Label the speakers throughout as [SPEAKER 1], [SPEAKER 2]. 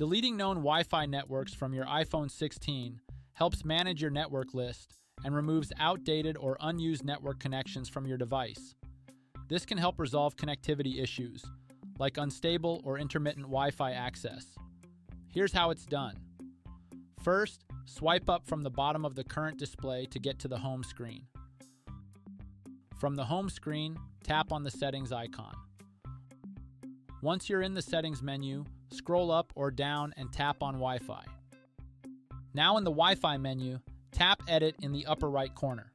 [SPEAKER 1] Deleting known Wi-Fi networks from your iPhone 16 helps manage your network list and removes outdated or unused network connections from your device. This can help resolve connectivity issues, like unstable or intermittent Wi-Fi access. Here's how it's done. First, swipe up from the bottom of the current display to get to the home screen. From the home screen, tap on the settings icon. Once you're in the settings menu, scroll up or down and tap on Wi-Fi. Now in the Wi-Fi menu, tap Edit in the upper right corner.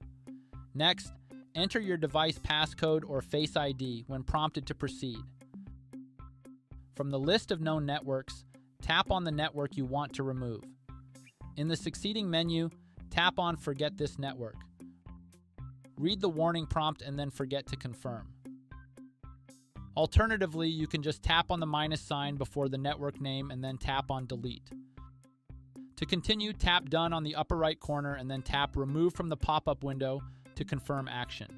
[SPEAKER 1] Next, enter your device passcode or Face ID when prompted to proceed. From the list of known networks, tap on the network you want to remove. In the succeeding menu, tap on Forget this network. Read the warning prompt and then forget to confirm. Alternatively, you can just tap on the minus sign before the network name and then tap on Delete. To continue, tap Done on the upper right corner and then tap Remove from the pop-up window to confirm action.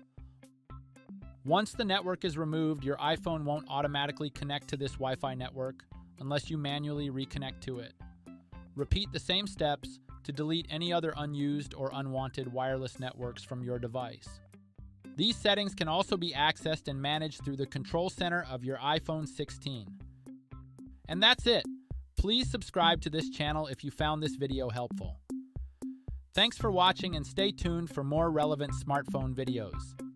[SPEAKER 1] Once the network is removed, your iPhone won't automatically connect to this Wi-Fi network unless you manually reconnect to it. Repeat the same steps to delete any other unused or unwanted wireless networks from your device. These settings can also be accessed and managed through the control center of your iPhone 16. And that's it. Please subscribe to this channel if you found this video helpful. Thanks for watching and stay tuned for more relevant smartphone videos.